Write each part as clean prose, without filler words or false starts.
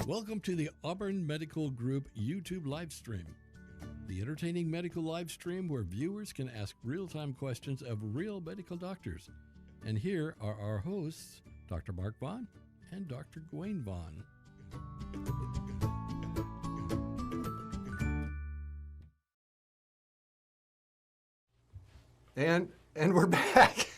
Welcome to the Auburn Medical Group YouTube live stream, the entertaining medical live stream where viewers can ask real-time questions of real medical doctors. And here are our hosts, Dr. Mark Vaughan and Dr. Gawayne Vaughan. And we're back.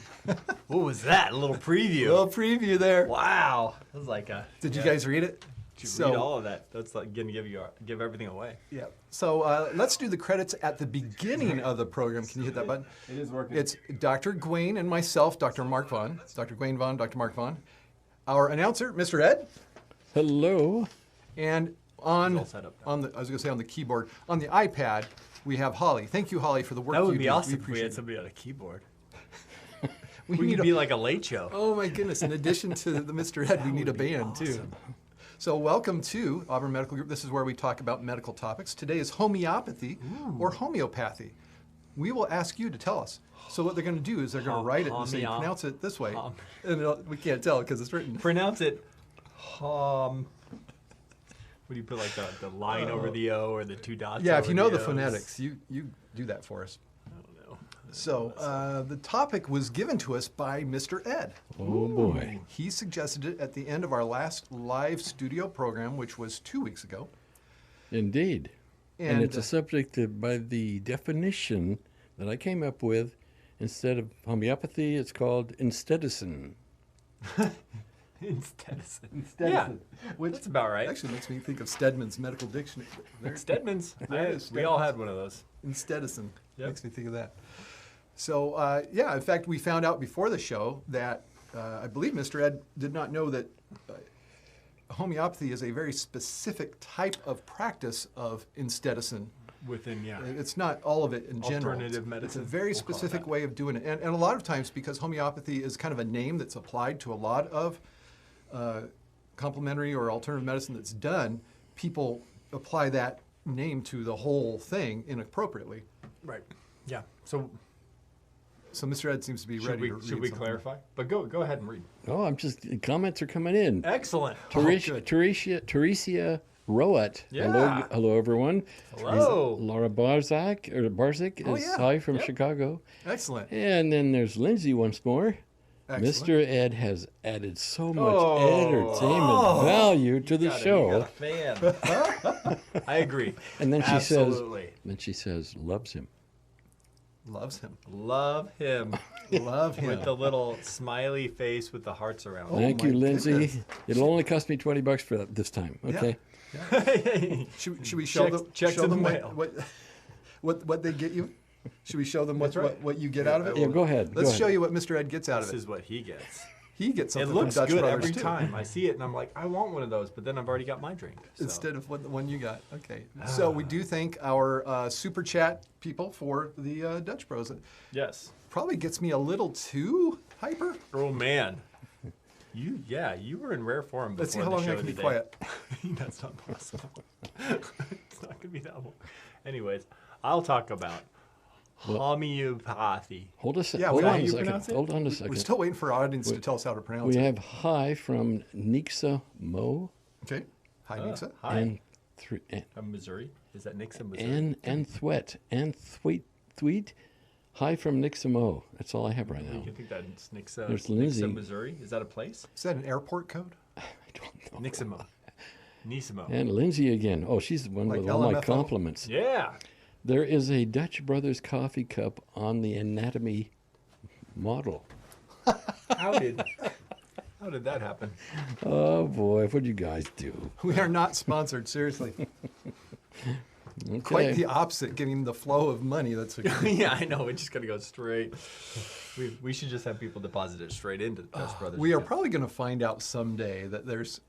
What was that? A little preview. A little preview there. Wow. That was like a... Did you guys read it? Did you read all of that? That's like going to give everything away. Yeah. So let's do the credits at the beginning of the program. Can you hit that button? It is working. It's Dr. Gawayne and myself, Dr. Mark Vaughan. Dr. Gawayne Vaughan, Dr. Mark Vaughan. Our announcer, Mr. Ed. Hello. And on the, I was going to say on the keyboard, on the iPad, we have Holly. Thank you, Holly, for the work you do. That would be awesome if we had somebody on a keyboard. We need could be like a late show. Oh my goodness! In addition to the Mr. Ed, we need a band too. So welcome to Auburn Medical Group. This is where we talk about medical topics. Today is homeopathy or homeopathy. We will ask you to tell us. So what they're going to do is they're going to write it and say, pronounce it this way. And we can't tell because it's written. Pronounce it. What do you put, like the line over the O or the two dots? Yeah, if over you know the O's? phonetics, you do that for us. I don't know. So the topic was given to us by Mr. Ed. Oh boy. He suggested it at the end of our last live studio program, which was 2 weeks ago. Indeed. And it's a subject that, by the definition that I came up with, instead of homeopathy, it's called insteadison. Insteadison. Yeah, that's about right. Actually makes me think of Stedman's medical dictionary. Stedman's. Yes, We all had one of those. Insteadison. Yep. Makes me think of that. So, yeah, in fact, we found out before the show that I believe Mr. Ed did not know that homeopathy is a very specific type of practice of insteadison. Within, yeah. It's not all of it in general. Alternative medicine. It's a very specific way of doing it. And a lot of times, because homeopathy is kind of a name that's applied to a lot of complementary or alternative medicine that's done, people apply that name to the whole thing inappropriately. Right. Yeah. So Mr. Ed seems to be ready to read Should we something. clarify? But go ahead and read. Oh, comments are coming in. Excellent. Teresia Rowatt. Yeah. Hello, everyone. Hello. Laura Barzik is hi from Chicago. Excellent. And then there's Lindsay once more. Excellent. Mr. Ed has added so much entertainment value to the show. You got a fan. I agree. And then Absolutely. she says, loves him. Loves him. Love him. Love him. With the little smiley face with the hearts around it. Thank my you, Lindsay. goodness. It'll only cost me $20 for that this time. Okay. Should we show Checks in the them mail. what they get you? Should we show them That's right. what you get out of it? Yeah, go ahead. Let's show you what Mr. Ed gets out of This it. is what he gets. He gets something It looks from Dutch good Brothers every too. time. I see it and I'm like, I want one of those, but then I've already got my drink. So. Instead of the one you got. Okay. So we do thank our super chat people for the Dutch Bros. It Yes. probably gets me a little too hyper. Oh man. You were in rare form before Let's see how long the show I can be today. quiet. That's not possible. It's not gonna be that long. Anyways, I'll talk about homeopathy. Hold a second. Yeah, Hold we- on a you second. pronounce it? Hold on a We're second. still waiting for our audience to tell us how to pronounce We it. have hi from Nixa Mo Okay. Hi, Nixa. Hi. and Missouri. Is that Nixon, Missouri? and Thweet. Hi from Nixa Mo. That's all I have right now. You think that's Nixa, There's Lindsay. Nixa, Missouri? Is that a place? Is that an airport code? I don't know. Niximo. Nisimo. And Lindsay again. Oh, she's the one Like with all my LMFO? compliments. Yeah. There is a Dutch Brothers coffee cup on the anatomy model. How did that happen? Oh boy, what'd you guys do? We are not sponsored, seriously. Okay. Quite the opposite, getting the flow of money. That's Yeah, I know. We're just gonna go straight. We should just have people deposit it straight into the Dutch Brothers. We are account. probably going to find out someday that there's.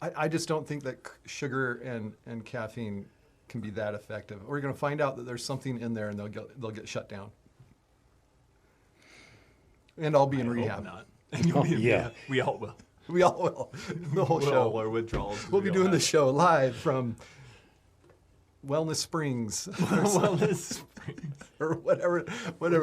I just don't think that sugar and caffeine can be that effective. We're going to find out that there's something in there, and they'll get shut down. And I'll be in I rehab. hope not. Yeah. We all will. We all will. The whole We'll show. all our withdrawals. We'll be doing the show live from Wellness Springs Wellness Springs. or whatever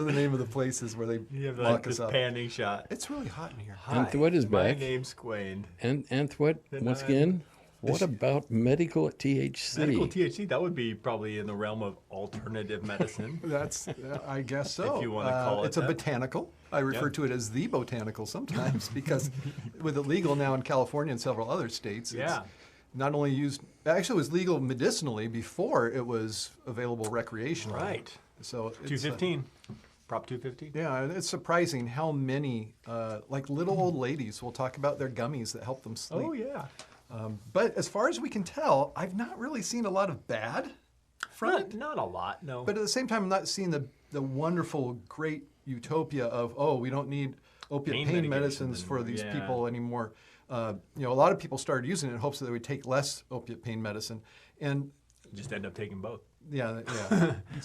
the name of the place is where they You have lock like us this up. panning shot. It's really hot in here. And Thwet is My back. name's Gawayne. And Thwet, And once I'm again, What about medical THC? Medical THC, that would be probably in the realm of alternative medicine. That's, I guess so. If you wanna call it It's a that. botanical. I refer to it as the botanical sometimes because with it legal now in California and several other states, Yeah. it's not only used, actually it was legal medicinally before it was available recreationally. Right. So it's, 215. Prop 215. yeah, and it's surprising how many, like little old ladies will talk about their gummies that help them sleep. Oh, yeah. But as far as we can tell, I've not really seen a lot of bad from it. Not a lot, no. But at the same time, I'm not seeing the wonderful, great utopia of, oh, we don't need opiate pain medicines for these people anymore. A lot of people started using it in hopes that they would take less opiate pain medicine. And just end up taking both. yeah.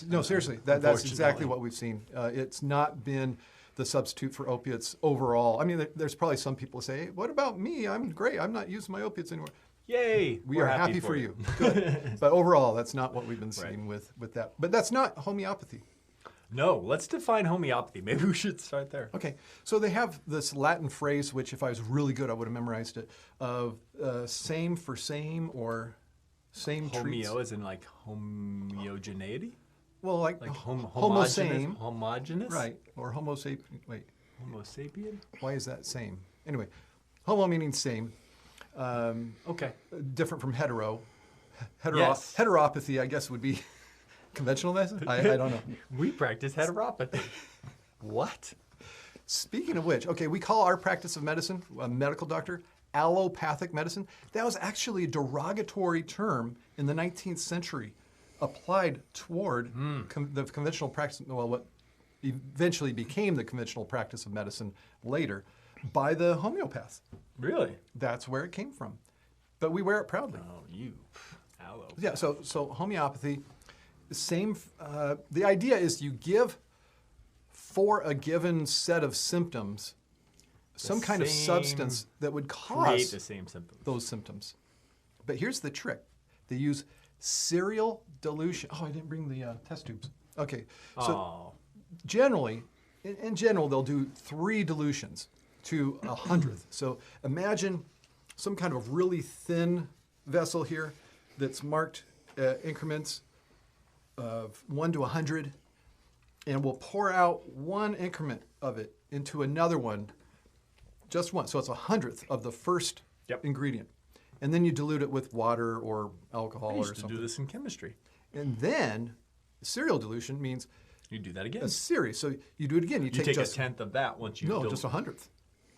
No, seriously, that's exactly what we've seen. It's not been the substitute for opiates overall. I mean, there's probably some people who say, what about me? I'm great. I'm not using my opiates anymore. Yay! We are happy for you. Good. But overall, that's not what we've been seeing with that. But that's not homeopathy. No, let's define homeopathy. Maybe we should start there. Okay, so they have this Latin phrase, which if I was really good, I would have memorized it, of same for same or same treats. Homeo as in like homogeneity? Well, like homo same. Homogeneous? Right, or homo sapien. Wait, Homo sapien? why is that same? Anyway, homo meaning same. Okay. Different from hetero. Yes. Heteropathy, I guess, would be conventional medicine? I don't know. We practice heteropathy. What? Speaking of which, okay, we call our practice of medicine, a medical doctor, allopathic medicine. That was actually a derogatory term in the 19th century applied toward the conventional practice, well, what eventually became the conventional practice of medicine later by the homeopaths. Really? That's where it came from. But we wear it proudly. Oh, you. Aloe. Yeah, so homeopathy, same, the idea is you give for a given set of symptoms some kind of substance that would Create the cause same symptoms. those symptoms. But here's the trick. They use serial dilution. Oh, I didn't bring the test tubes. Okay, so generally, in general, they'll do 3 dilutions to 100th. So imagine some kind of really thin vessel here that's marked increments of 1 to 100, and we'll pour out 1 increment of it into another one, just one. So it's 100th of the first ingredient. And then you dilute it with water or alcohol I or used to something. do this in chemistry. And then serial dilution means You do that again. a series. So you do it again. You You take just a tenth of that once you no, dilute. just 100th.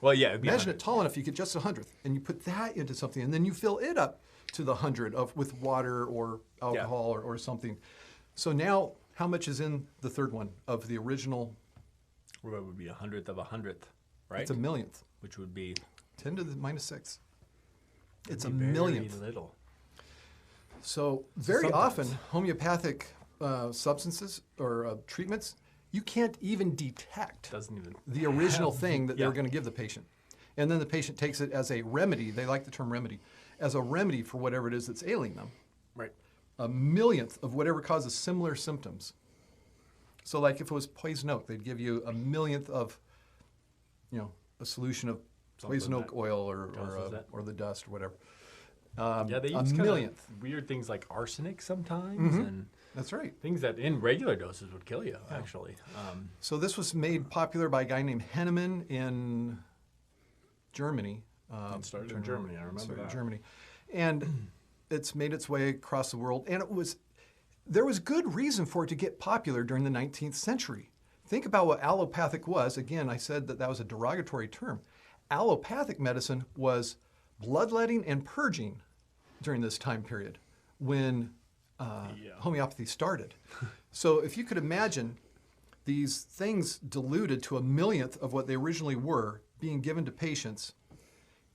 Well, yeah. It'd be Imagine 100. it tall enough, you get just 100th, and you put that into something, and then you fill it up to the 100 of with water or alcohol or something. So now, how much is in the third one of the original? What would be 100th of 100th, right? It's a millionth, Which would be 10 to the minus 6. It's a very millionth. little. So very sometimes. often, homeopathic substances or treatments, you can't even detect Doesn't even the original thing that they're Yeah. going to give the patient. And then the patient takes it as a remedy, they like the term remedy, as a remedy for whatever it is that's ailing them. Right. A millionth of whatever causes similar symptoms. So like if it was poison oak, they'd give you a millionth of, a solution of poison Something oak that oil causes that. or the dust or whatever. Yeah, they a use kind millionth. of weird things like arsenic sometimes, and That's right. things that in regular doses would kill you. Actually, So this was made popular by a guy named Henneman in Germany. It started in Germany. I remember Started in that. Germany, and it's made its way across the world. And there was good reason for it to get popular during the 19th century. Think about what allopathic was. Again, I said that was a derogatory term. Allopathic medicine was bloodletting and purging during this time period when homeopathy started. So if you could imagine these things diluted to a millionth of what they originally were being given to patients,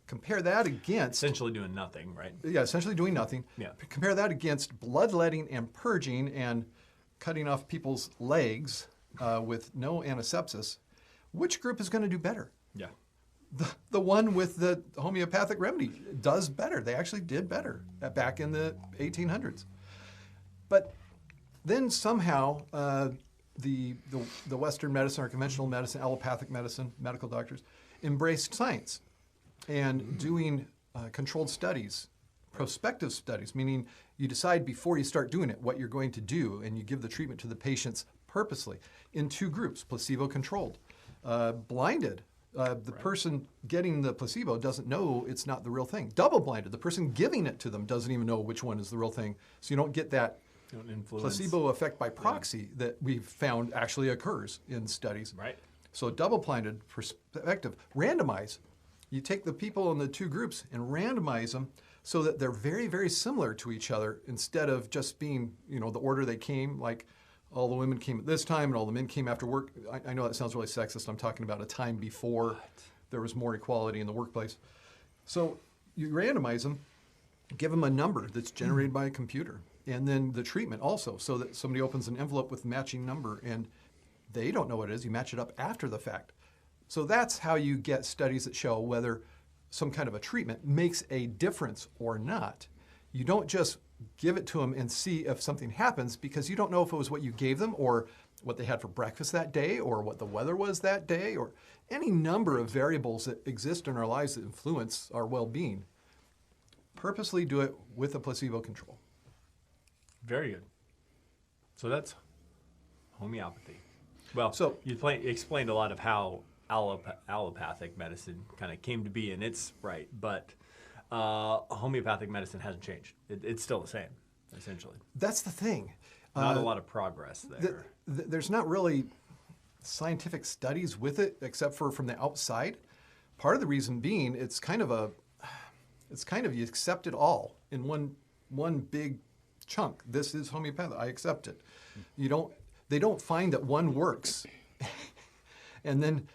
compare that against essentially doing nothing, right? yeah, essentially doing nothing. Yeah. Compare that against bloodletting and purging and cutting off people's legs with no antisepsis. Which group is going to do better? Yeah. The one with the homeopathic remedy does better. They actually did better back in the 1800s. But then somehow the Western medicine or conventional medicine, allopathic medicine, medical doctors embraced science and doing controlled studies prospective studies, meaning you decide before you start doing it what you're going to do, and you give the treatment to the patients purposely in 2 groups, placebo-controlled. Blinded, the person getting the placebo doesn't know it's not the real thing. Double-blinded, the person giving it to them doesn't even know which one is the real thing, so you don't get that placebo effect by proxy that we've found actually occurs in studies. Right. So double-blinded perspective, randomize. You take the people in the 2 groups and randomize them so that they're very, very similar to each other instead of just being, the order they came, like all the women came at this time and all the men came after work. I know that sounds really sexist. I'm talking about a time before there was more equality in the workplace. So you randomize them, give them a number that's generated by a computer, and then the treatment also, so that somebody opens an envelope with a matching number and they don't know what it is. You match it up after the fact. So that's how you get studies that show whether some kind of a treatment makes a difference or not. You don't just give it to them and see if something happens, because you don't know if it was what you gave them or what they had for breakfast that day or what the weather was that day or any number of variables that exist in our lives that influence our well-being. Purposely do it with a placebo control. Very good. So that's homeopathy. Well, So- you explained a lot of how allopathic medicine kind of came to be in its right, but homeopathic medicine hasn't changed. It's still the same, essentially. That's the thing. Not a lot of progress there. There's not really scientific studies with it except for from the outside. Part of the reason being it's kind of you accept it all in one big chunk. This is homeopathic. I accept it. They don't find that one works and then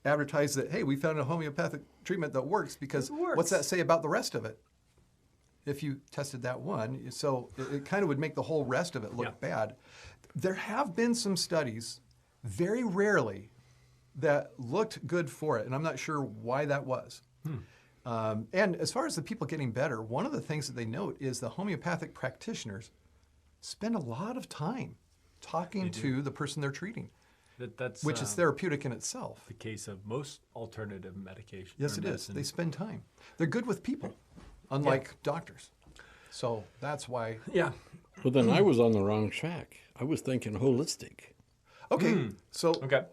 advertise that, hey, we found a homeopathic treatment that works, because what's that say about the rest of it? If you tested that one, so it kind of would make the whole rest of it look bad. There have been some studies, very rarely, that looked good for it, and I'm not sure why that was. And as far as the people getting better, one of the things that they note is the homeopathic practitioners spend a lot of time talking to the person they're treating, which is therapeutic in itself. The case of most alternative medication. Yes, it is. They spend time. They're good with people, unlike doctors. So that's why. Yeah. Well, then I was on the wrong track. I was thinking holistic. Okay. So. Okay.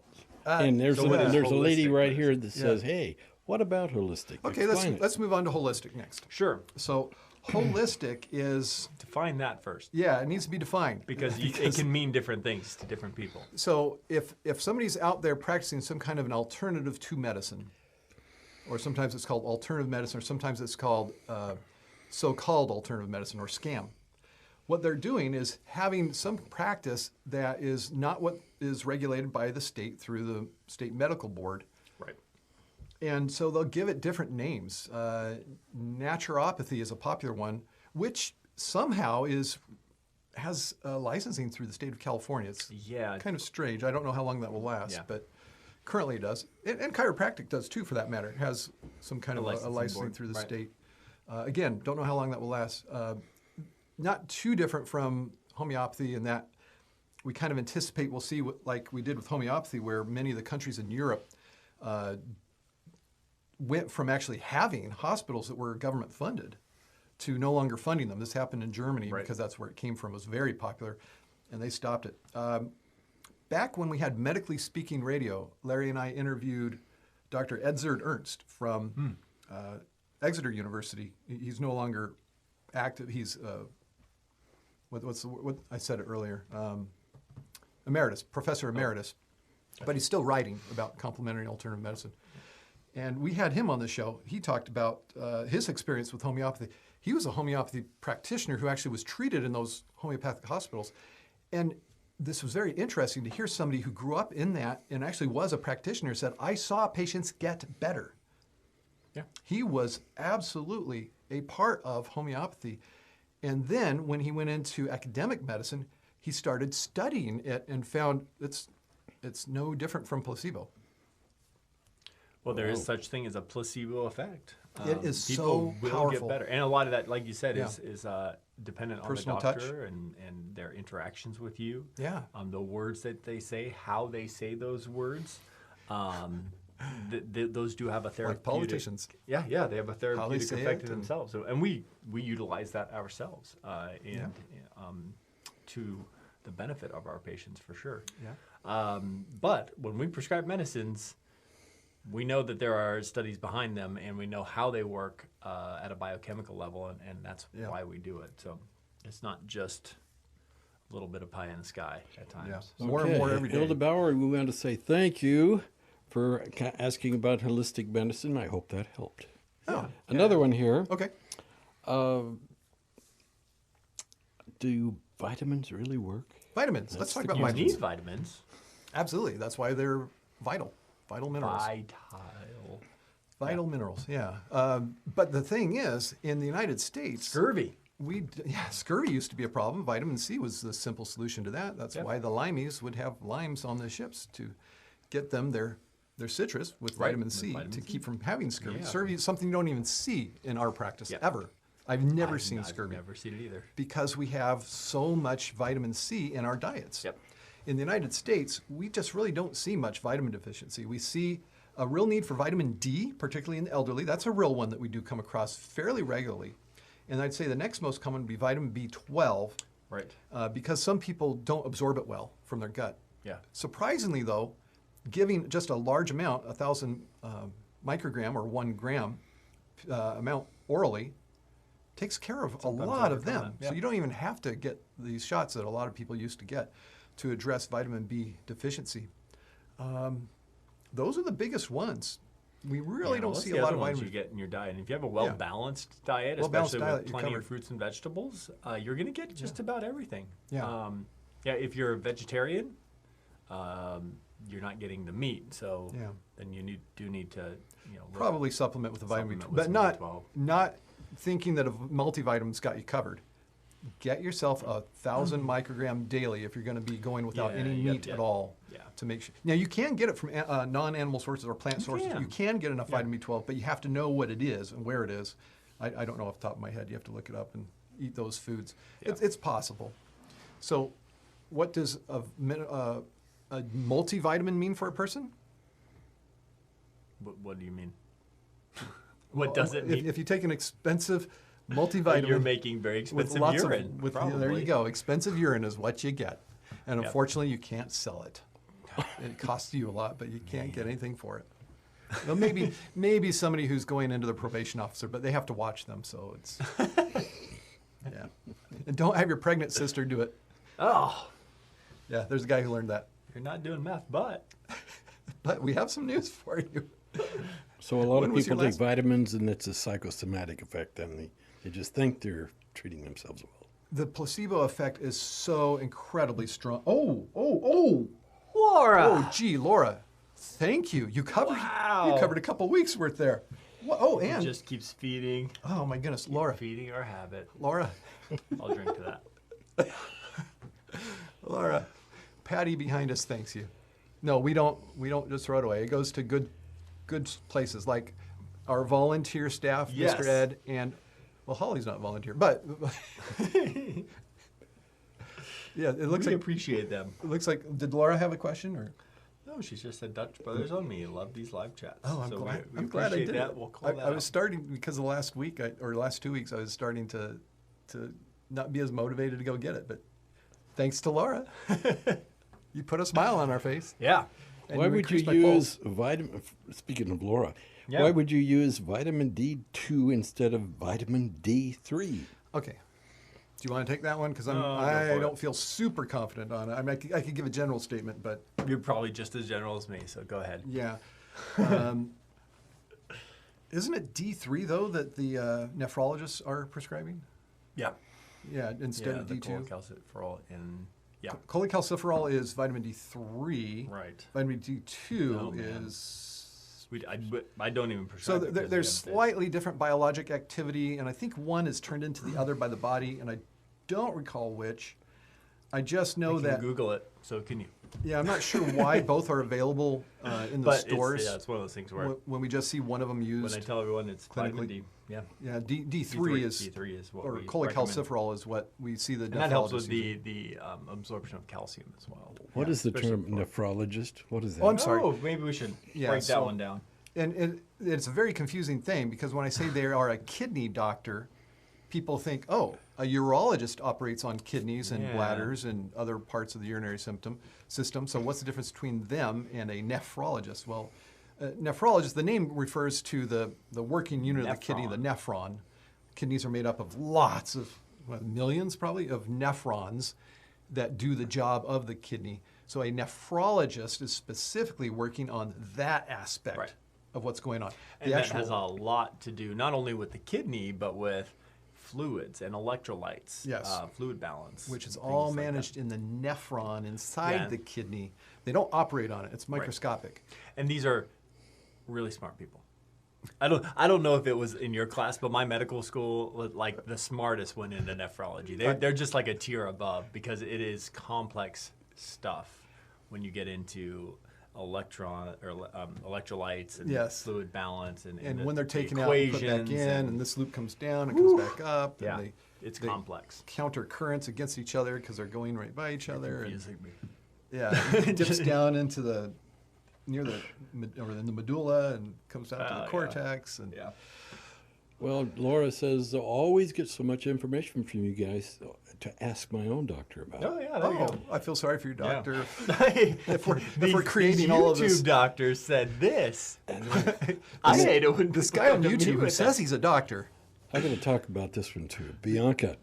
And there's so what is a lady holistic right medicine? here that says, hey, what about holistic? Okay, Explain it. let's move on to holistic next. Sure. So holistic is, Define that first, it needs to be defined. because it can mean different things to different people. So if somebody's out there practicing some kind of an alternative to medicine, or sometimes it's called alternative medicine, or sometimes it's called so-called alternative medicine or scam, what they're doing is having some practice that is not what is regulated by the state through the state medical board. Right. And so they'll give it different names. Naturopathy is a popular one, which somehow has licensing through the state of California. It's kind of strange. I don't know how long that will last, but currently it does. And chiropractic does too, for that matter. It has some kind of a licensing through the state. Again, don't know how long that will last. Not too different from homeopathy in that we kind of anticipate we'll see what, like we did with homeopathy, where many of the countries in Europe went from actually having hospitals that were government funded to no longer funding them. This happened in Germany because that's where it came from. It was very popular, and they stopped it. Back when we had Medically Speaking Radio, Larry and I interviewed Dr. Edzard Ernst from Exeter University. He's no longer active. He's what I said it earlier, emeritus, professor emeritus, but he's still writing about complementary alternative medicine. And we had him on the show. He talked about his experience with homeopathy. He was a homeopathy practitioner who actually was treated in those homeopathic hospitals. And this was very interesting to hear somebody who grew up in that and actually was a practitioner said, I saw patients get better. Yeah. He was absolutely a part of homeopathy. And then when he went into academic medicine, he started studying it and found it's no different from placebo. Well, there is such thing as a placebo effect. It is people so will powerful. get better, and a lot of that, like you said, is dependent Personal on the touch. doctor and their interactions with you. Yeah. The words that they say, how they say those words. those do have a therapeutic. Like politicians. Yeah, they have a therapeutic say effect it in and- themselves. So, and we utilize that ourselves, to the benefit of our patients for sure. Yeah. But when we prescribe medicines, we know that there are studies behind them, and we know how they work at a biochemical level, and that's why we do it. So it's not just a little bit of pie in the sky at times. Yeah. More and more every day. Hilda Bauer, we want to say thank you for asking about holistic medicine. I hope that helped. Oh, Another one here. okay. Do vitamins really work? Vitamins. Let's talk about You vitamins. need vitamins. Absolutely. That's why they're vital. Vital minerals. Vital minerals, yeah. But the thing is, in the United States, Scurvy. scurvy used to be a problem. Vitamin C was the simple solution to that. That's why the limeys would have limes on the ships to get them their citrus with vitamin C to keep from having scurvy. Yeah. Scurvy is something you don't even see in our practice ever. I've never seen scurvy. I've never seen it either. Because we have so much vitamin C in our diets. Yep. In the United States, we just really don't see much vitamin deficiency. We see a real need for vitamin D, particularly in the elderly. That's a real one that we do come across fairly regularly. And I'd say the next most common would be vitamin B12. Right. Because some people don't absorb it well from their gut. Yeah. Surprisingly, though, giving just a large amount, 1,000 microgram or 1 gram amount orally, takes care of a lot of them. Yeah. So you don't even have to get these shots that a lot of people used to get to address vitamin B deficiency. Those are the biggest ones. We really don't see a lot of ones vitamin you get in your diet. And if you have a well-balanced diet, Well-balanced especially diet, with you're plenty of covered. fruits and vegetables, you're going to get just about everything. Yeah. If you're a vegetarian, you're not getting the meat, so then you do need to, probably supplement with the vitamin B12, Supplement but with some B12. not thinking that a multivitamin's got you covered. Get yourself 1,000 microgram daily if you're going to be going without any meat at all. Yeah. To make sure. Now you can get it from non-animal sources or plant sources. can. You can get enough vitamin B12, but you have to know what it is and where it is. I don't know off the top of my head. You have to look it up and eat those foods. Yeah. It's possible. So, what does a multivitamin mean for a person? What do you mean? What does it mean? If you take an expensive multivitamin, You're making very expensive urine. There you go. Expensive urine is what you get, and Yep. unfortunately, you can't sell it. It costs you a lot, but you can't get anything for it. Well, maybe somebody who's going into the probation officer, but they have to watch them, so it's yeah. And don't have your pregnant sister do it. Oh, Yeah, there's a guy who learned that. you're not doing meth, but But we have some news for you. So a lot When of was your people take last- vitamins, and it's a psychosomatic effect, and they just think they're treating themselves well. The placebo effect is so incredibly strong. Oh, Laura. oh, gee, Laura, thank you. You covered a couple weeks worth there. Oh, It and just keeps feeding. oh my goodness, Laura, Feeding our habit. Laura, I'll drink to that. Laura, Patty behind us thanks you. No, we don't just throw it away. It goes to good places like our volunteer staff, Yes. Mr. Ed, and well, Holly's not volunteer, but yeah, it looks We like appreciate them. Did Laura have a question or? No, she just said Dutch Brothers on me. Love these live chats. Oh, I'm so glad. We I'm glad I appreciate did that. it. We'll call that I was out. starting because of last week or last 2 weeks. I was starting to not be as motivated to go get it, but thanks to Laura, you put a smile on our face. Yeah. And Why would you increased my use vitamin? Speaking of Laura, Yeah. why would you use vitamin D2 instead of vitamin D3? Okay. Do you want to take that one? Because go I for it. don't feel super confident on it. I mean, I could give a general statement, but You're probably just as general as me, so go ahead. yeah. Isn't it D3 though that the nephrologists are prescribing? Yeah. Yeah, instead of the D2. cholecalciferol in Cholecalciferol is vitamin D3. right. Vitamin D2 Oh, man. is. I don't even So prescribe it because there's of the- slightly different biologic activity, and I think one is turned into the other by the body, and I don't recall which. I just know You can that. Google it, so can you. Yeah, I'm not sure why both are available in the But stores. it's one of those things where When we just see one of them used. when I tell everyone it's vitamin clinically. D, yeah. Yeah, D3 is, D3 is what or we recommend. cholecalciferol is what we see the And that helps with nephrologists using. the absorption of calcium as well. What is the especially term for- nephrologist? What is that? Oh, I'm sorry. Oh, maybe we should Yeah, break so- that one down. And it's a very confusing thing because when I say they are a kidney doctor, people think, oh, a urologist operates on kidneys and Yeah. bladders and other parts of the urinary system. So what's the difference between them and a nephrologist? Well, nephrologist, the name refers to the working unit of the kidney, the nephron. Kidneys are made up of lots of, millions probably, of nephrons that do the job of the kidney. So a nephrologist is specifically working on that aspect Right. of what's going on. And that has a lot to do not only with the kidney, but with fluids and electrolytes, Yes. Fluid balance. which is and all things like that. managed in the nephron inside Yeah. the kidney. They don't operate on it. It's Right. microscopic. And these are really smart people. I don't know if it was in your class, but my medical school, like the smartest went into nephrology. They're just like a tier above because it is complex stuff when you get into electrolytes and Yes. fluid balance and And the- when they're the taken out and put back equations in, and this loop comes down and comes back up, yeah, and it's they complex. counter currents against each other because they're going right by each other. And, Confusing me. yeah, it dips down into the near the or in the medulla and comes out to the Yeah. cortex. And Yeah. Well, Laura says, I always get so much information from you guys to ask my own doctor about. Oh yeah, there you go. I feel sorry for your Yeah. doctor. if we're creating all of this- YouTube doctor said this. I hate it when This people guy on come to me YouTube who with says that. he's a doctor. I'm going to talk about this one too. Bianca,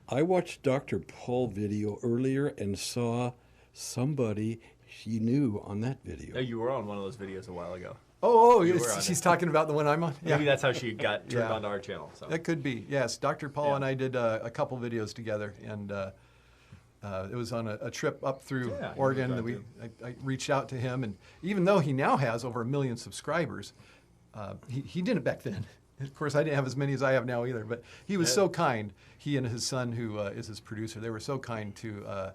I watched Dr. Paul video earlier and saw somebody she knew on that video. Oh, you were on one of those videos a while ago. Oh, You were on she's it. talking about the one I'm on. Maybe that's how she got turned Yeah. onto our channel. So. That could be. Yes, Dr. Paul Yeah. and I did a couple videos together, and it was on a trip up through Yeah, he Oregon. was That I reached out to him, and even though he now has over 1 million subscribers, he didn't back then. Of course, I didn't have as many as I have now either, but he was Yeah. so kind. He and his son, who is his producer, they were so kind to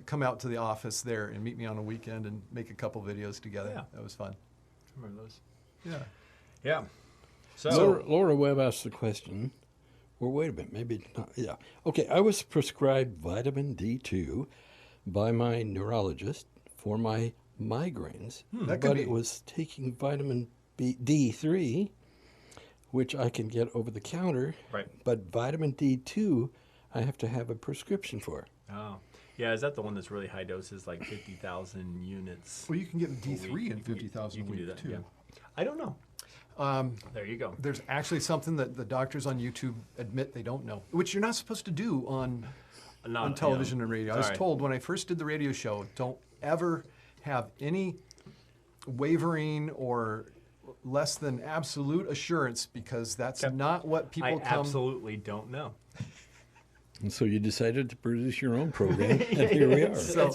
come out to the office there and meet me on a weekend and make a couple videos together. Yeah. That was fun. Remember those? Yeah. Yeah. So, Laura Webb asked the question. Well, wait a minute, maybe it's not. Yeah. Okay, I was prescribed vitamin D2 by my neurologist for my migraines, That could but be. it was taking vitamin D3, which I can get over the counter. Right. But vitamin D2, I have to have a prescription for. oh. Yeah, is that the one that's really high doses, like 50,000 units? Well, you can get a D3 week? in 50,000 a You can do week, that, too. yeah. I don't know. There you go. There's actually something that the doctors on YouTube admit they don't know, which you're not supposed to do on television and radio. I was Sorry. told when I first did the radio show, don't ever have any wavering or less than absolute assurance because that's Okay. not what I people come. absolutely don't know. And so you decided to produce your own program, and here we are. So,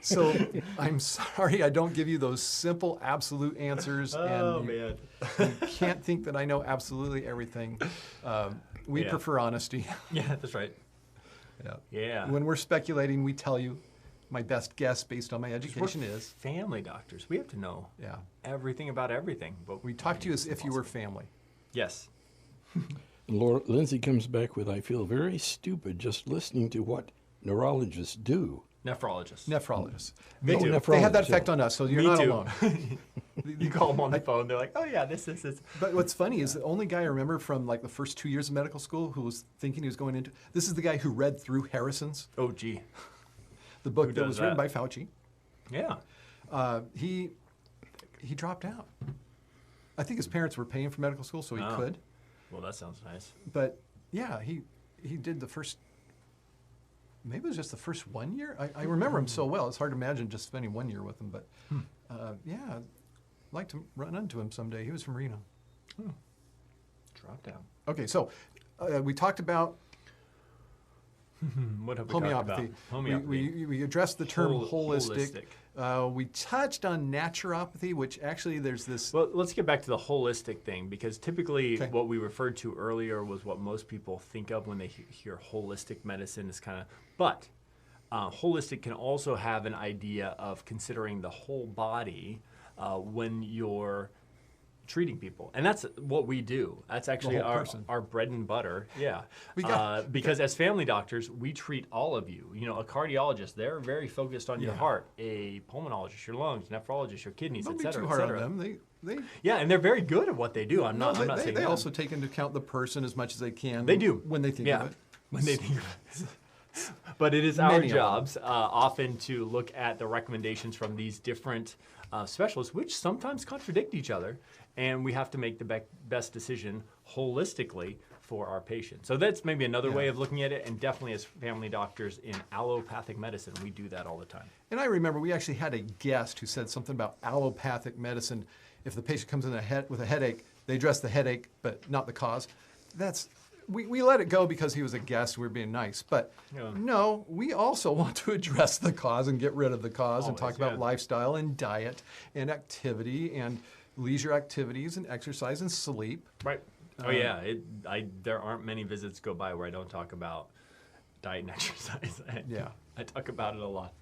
so I'm sorry I don't give you those simple absolute answers, Oh, and man. you can't think that I know absolutely everything. We Yeah. prefer honesty. Yeah, that's right. Yeah. Yeah. When we're speculating, we tell you my best guess based on my We're education is. family doctors. We have to know Yeah. everything about everything. But We talk to you as if you were family. Yes. Lindsay comes back with, I feel very stupid just listening to what neurologists do. Nephrologists. Nephrologists. Me too. They had that Nephrologists, effect on us, so you're Me not too. alone. You call them on the phone. They're like, "Oh yeah, this." But what's funny is the only guy I remember from like the first 2 years of medical school who was thinking he was going into this is the guy who read through Harrison's, Oh gee. the book Who that does was written by that? Fauci. Yeah. He dropped out. I think his parents were paying for medical school, so he Oh. could. Well, that sounds nice. But yeah, he did the first. Maybe it was just the first 1 year. I remember him so well. It's hard to imagine just spending 1 year with him. But yeah, I'd like to run into him someday. He was from Reno. Drop down. Okay, so we talked about What have we homeopathy. talked about? Homeopathy. We addressed the term Holistic. We touched on naturopathy, which actually there's this. Well, let's get back to the holistic thing because typically Okay. what we referred to earlier was what most people think of when they hear holistic medicine is kind of. But holistic can also have an idea of considering the whole body when you're treating people, and that's what we do. That's actually our bread and butter. Yeah, because as family doctors, we treat all of you. You know, a cardiologist, they're very focused on your heart. A pulmonologist, your lungs. Nephrologist, your kidneys, Don't et cetera, be too hard on them. Yeah, and they're very good at what they do. I'm not saying they also take into account the person as much as they can. They do when they think of it. When they think of it. But it is our jobs often to look at the recommendations from these different specialists, which sometimes contradict each other, and we have to make the best decision holistically for our patient. So that's maybe another way of looking at it, and definitely as family doctors in allopathic medicine, we do that all the time. And I remember we actually had a guest who said something about allopathic medicine. If the patient comes in with a headache, they address the headache, but not the cause. We let it go because he was a guest. We were being nice. But no, we also want to address the cause and get rid of the cause and talk about lifestyle and diet and activity and leisure activities and exercise and sleep. Right. There aren't many visits go by where I don't talk about diet and exercise. I talk about it a lot.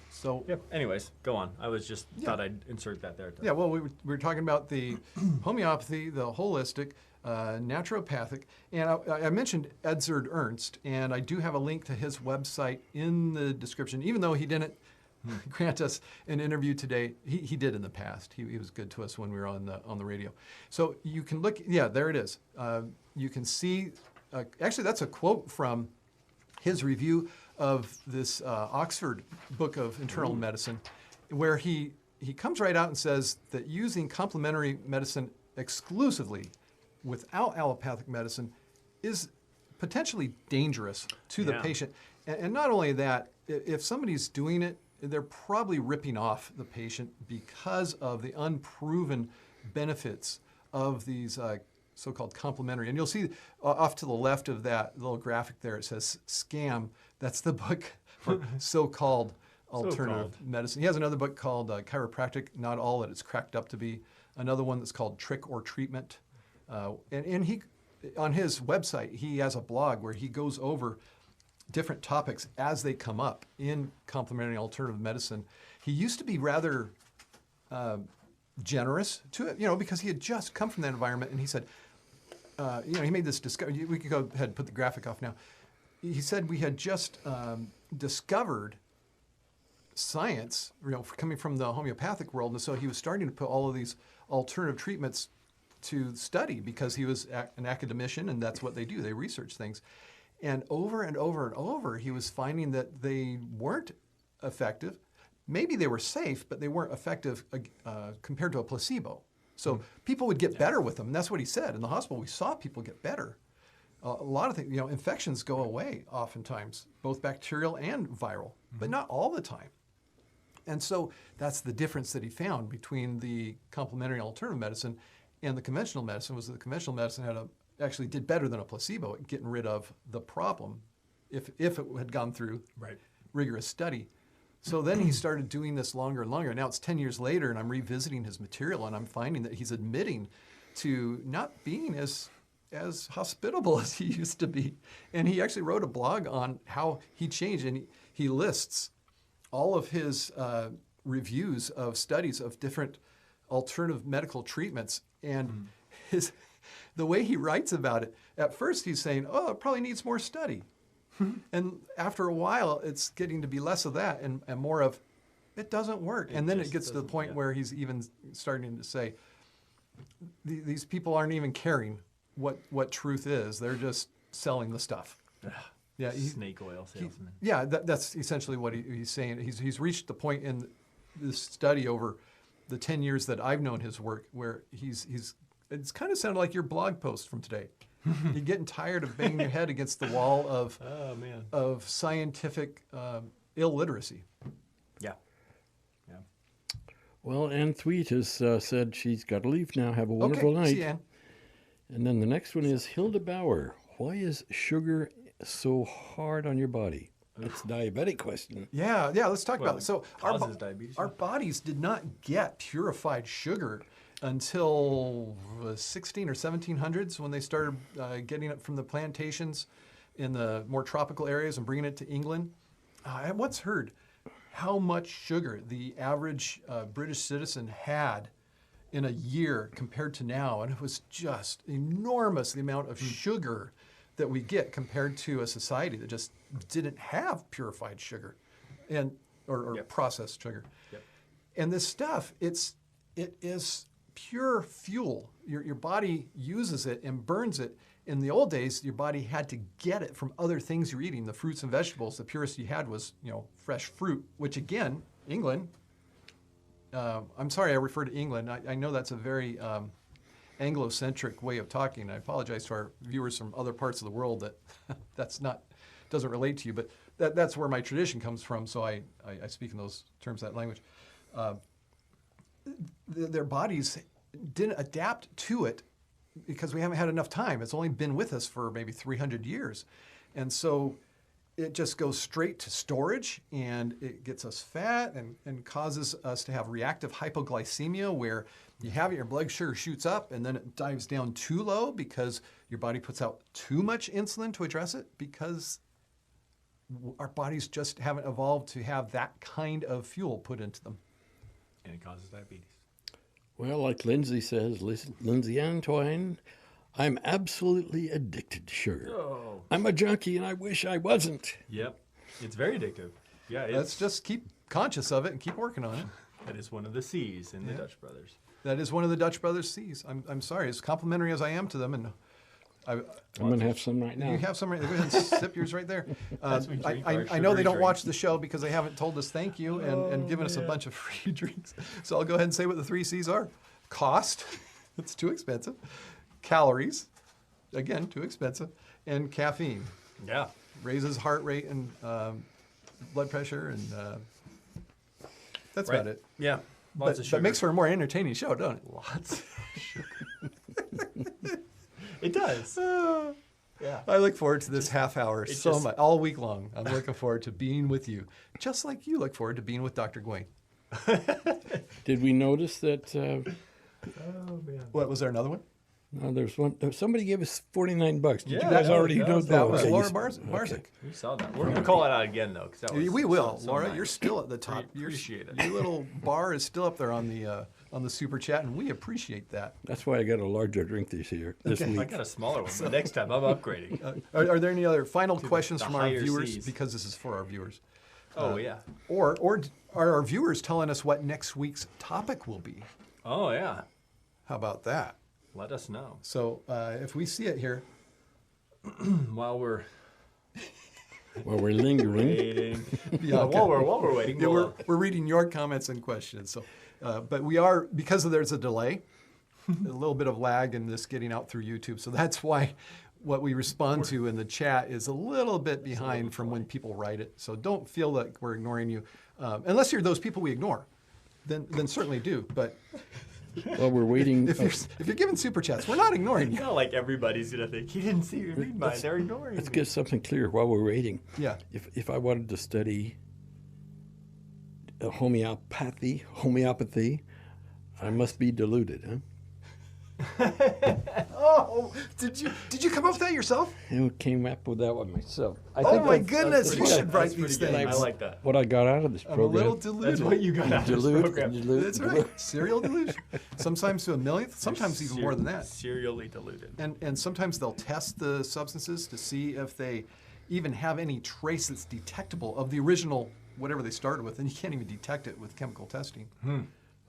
So anyways, go on. I was just thought I'd insert that there. Yeah, well, we were talking about the homeopathy, the holistic, naturopathic, and I mentioned Edzard Ernst, and I do have a link to his website in the description. Even though he didn't grant us an interview today, he did in the past. He was good to us when we were on the radio. So you can look. Yeah, there it is. You can see. Actually, that's a quote from his review of this Oxford book of internal medicine, where he comes right out and says that using complementary medicine exclusively without allopathic medicine is potentially dangerous to the patient. And not only that, if somebody's doing it, they're probably ripping off the patient because of the unproven benefits of these so-called complementary. And you'll see off to the left of that little graphic there, it says SCAM. That's the book for so-called alternative medicine. He has another book called Chiropractic, Not All That It's Cracked Up to Be. Another one that's called Trick or Treatment. And he, on his website, he has a blog where he goes over different topics as they come up in complementary alternative medicine. He used to be rather generous to it, because he had just come from that environment, and he said, he made this discovery. We could go ahead and put the graphic off now. He said we had just discovered science, coming from the homeopathic world, and so he was starting to put all of these alternative treatments to study because he was an academician, and that's what they do. They research things. And over and over and over, he was finding that they weren't effective. Maybe they were safe, but they weren't effective compared to a placebo. So people would get better with them. And that's what he said. In the hospital, we saw people get better. A lot of things, infections go away oftentimes, both bacterial and viral, but not all the time. And so that's the difference that he found between the complementary alternative medicine and the conventional medicine, was that the conventional medicine actually did better than a placebo at getting rid of the problem if it had gone through rigorous study. So then he started doing this longer and longer. Now it's 10 years later, and I'm revisiting his material, and I'm finding that he's admitting to not being as hospitable as he used to be. And he actually wrote a blog on how he changed, and he lists all of his reviews of studies of different alternative medical treatments. And the way he writes about it, at first he's saying, it probably needs more study. And after a while, it's getting to be less of that and more of, it doesn't work. And then it gets to the point where he's even starting to say, these people aren't even caring what truth is. They're just selling the stuff. Yeah, snake oil salesman. That's essentially what he's saying. He's reached the point in this study over the 10 years that I've known his work where it's kind of sounded like your blog post from today. You're getting tired of banging your head against the wall of scientific illiteracy. Yeah. Well, Ann Thweet has said she's got to leave now. Have a wonderful night. See you, Ann. And then the next one is Hilda Bauer. Why is sugar so hard on your body? That's a diabetic question. Yeah, let's talk about it. So diabetes. Our bodies did not get purified sugar until the 16 or 1700s when they started getting it from the plantations in the more tropical areas and bringing it to England. I once heard how much sugar the average British citizen had in a year compared to now, and it was just enormous, the amount of sugar that we get compared to a society that just didn't have purified sugar or processed sugar. Yep. And this stuff, it is pure fuel. Your body uses it and burns it. In the old days, your body had to get it from other things you're eating, the fruits and vegetables. The purest you had was, fresh fruit, which again, England, I'm sorry I refer to England. I know that's a very Anglo-centric way of talking. I apologize to our viewers from other parts of the world that doesn't relate to you, but that's where my tradition comes from, so I speak in those terms, that language. Their bodies didn't adapt to it because we haven't had enough time. It's only been with us for maybe 300 years. And so it just goes straight to storage, and it gets us fat and causes us to have reactive hypoglycemia, where you have it, your blood sugar shoots up, and then it dives down too low because your body puts out too much insulin to address it, because our bodies just haven't evolved to have that kind of fuel put into them. And it causes diabetes. Well, like Lindsay says, Lindsay Antoine, I'm absolutely addicted to sugar. Oh. I'm a junkie and I wish I wasn't. Yep. It's very addictive. Yeah. Let's just keep conscious of it and keep working on it. That is one of the C's in the Dutch Brothers. That is one of the Dutch Brothers C's. I'm sorry, as complimentary as I am to them, and I'm going to have some right now. You have some right there. Go ahead and sip yours right there. I know they don't drinks. watch the show because they haven't told us thank you and given us a bunch of free drinks. So I'll go ahead and say what the 3 C's are. Cost, it's too expensive. Calories, again, too expensive. And caffeine. Yeah. Raises heart rate and blood pressure, and that's about it. Yeah. Lots of sugar. But makes for a more entertaining show, don't it? Lots of sugar. It does. Yeah. I look forward to this half hour so just- much, all week long. I'm looking forward to being with you, just like you look forward to being with Dr. Gawayne. Did we notice that? Oh, man. What, was there another one? No, there's one. Somebody gave us $49. Did you Yeah, guys already that know was- that? That was Okay, Laura you- Barzik. We saw that. We're going to call it out again, though. 'Cause that was We will, so Laura. nice. You're still at the top. Appreciate it. Your little bar is still up there on the super chat, and we appreciate that. That's why I got a larger drink this Okay. week. I got a smaller one, but next time I'm upgrading. Are there any other final the questions from our higher viewers? Cs. Because this is for our viewers. Oh, yeah. Or are our viewers telling us what next week's topic will be? Oh, yeah. How about that? Let us know. So if we see it here, While we're While we're lingering, waiting. Bianca. While we're waiting. Yeah, we'll, we're reading your comments and questions. So, but we are, because there's a delay, a little bit of lag in this getting out through YouTube. So that's why what we respond to in the chat is a little bit behind from when people write it. So don't feel like we're ignoring you, unless you're those people we ignore. Then certainly do. But while we're waiting, if you're giving super chats, we're not ignoring it's you. not like everybody's going to think, he didn't see me read mine. They're ignoring let's me. get something clear while we're waiting. Yeah. If I wanted to study homeopathy, I must be deluded, huh? Oh, did you come up with that yourself? I came up with that one myself. I Oh my that's goodness, you pretty should good. write That's pretty these good. things. I like that. What I got out of this I'm a program. little deluded. That's what you got out of this program. That's right. Serial delusion. Sometimes to a millionth, sometimes even more than that. Serially diluted. And sometimes they'll test the substances to see if they even have any trace that's detectable of the original, whatever they started with, and you can't even detect it with chemical testing.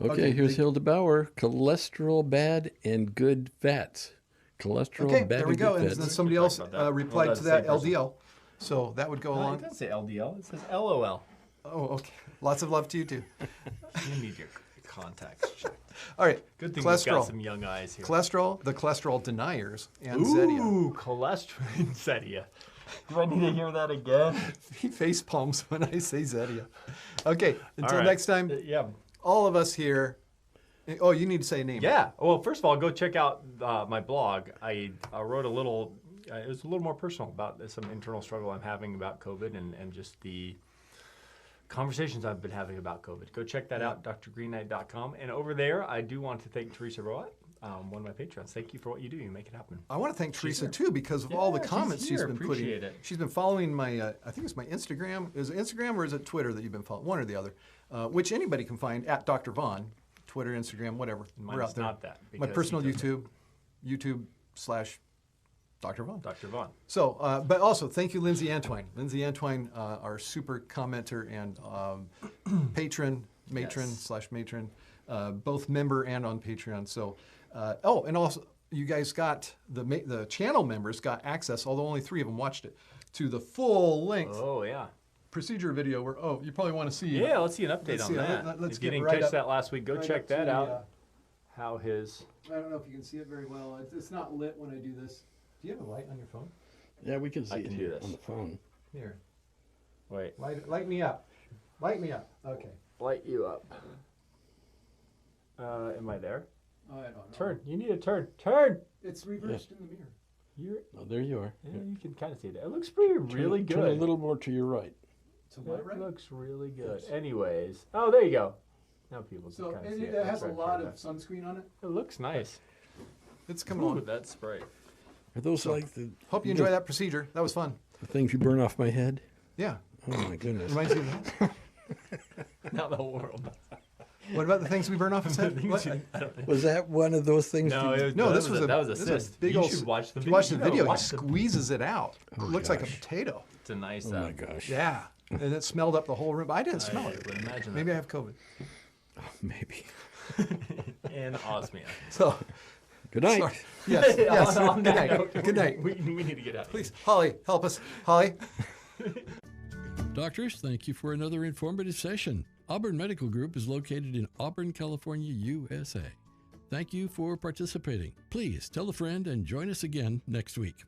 Okay, here's Hilda Bauer. Cholesterol bad and good fats. Cholesterol Okay, bad there we and go. good And fats. then somebody We else talked about that. replied Well, to that's that, the same LDL. So that would go No, it along. doesn't say LDL. It says LOL. Oh, okay. Lots of love to you, too. You need your contacts checked. All right. Good thing we've got cholesterol. some young eyes here. Cholesterol, the cholesterol deniers, and Zetia. Ooh, cholesterol. Zetia. Do I need to hear that again? He face palms when I say Zetia. Okay, until All right. next time, Yeah. all of us here. Oh, you need to say a name. Yeah. Well, first of all, go check out my blog. I wrote a little, it was a little more personal about some internal struggle I'm having about COVID and just the conversations I've been having about COVID. Go check that out, drgreenknight.com. And over there, I do want to thank Teresia Rowatt one of my patrons. Thank you for what you do. You make it happen. I want to thank Teresia too because of all the comments she's been putting. She's been following my, I think it's my Instagram. Is it Instagram or is it Twitter that you've been following? One or the other, which anybody can find at Dr. Vaughan, Twitter, Instagram, whatever. We're out there. Not that. My personal YouTube/Dr. Vaughan. Dr. Vaughan. So, but also thank you, Lindsay Antwine. Lindsay Antwine, our super commenter and matron/matron, both member and on Patreon. So, and also you guys got the channel members got access, although only 3 of them watched it, to the full length. Oh yeah. Procedure video where you probably want to see. Yeah, let's see an update on that. Let's if you get didn't catch that last week, go check that out. How his. I don't know if you can see it very well. It's not lit when I do this. Do you have a light on your phone? Yeah, we can see it here on the phone. Here. Wait. Light me up. Light me up. Okay. Light you up. Am I there? I don't know. Turn. You need to turn. Turn. It's reversed in the mirror. Oh, there you are. Yeah, you can kind of see it. It looks really good. Turn a little more to your right. To my right? It looks really good. Yes. Anyways. Oh, there you go. Now people can kind of see it. It has a lot of sunscreen on it. It looks nice. It's coming on. That spray. Are those like the... Hope you enjoy that procedure. That was fun. The things you burn off my head? Yeah. Oh, my goodness. Reminds you of that? Not the whole world. What about the things we burn off his head? Was that one of those things? No, this was a cyst. Big you old, should watch the if video. you watch the video, he squeezes it out. Oh, it looks like a potato. It's a nice. Oh my gosh. Yeah, and it smelled up the whole room. I didn't smell it. Would imagine Maybe I have COVID. Oh, maybe. And osmia. So. Good night. Sorry. Yes. On Good that night. note, Good night. We need to get out. Please, Holly, help us. Holly. Doctors, thank you for another informative session. Auburn Medical Group is located in Auburn, California, USA. Thank you for participating. Please tell a friend and join us again next week.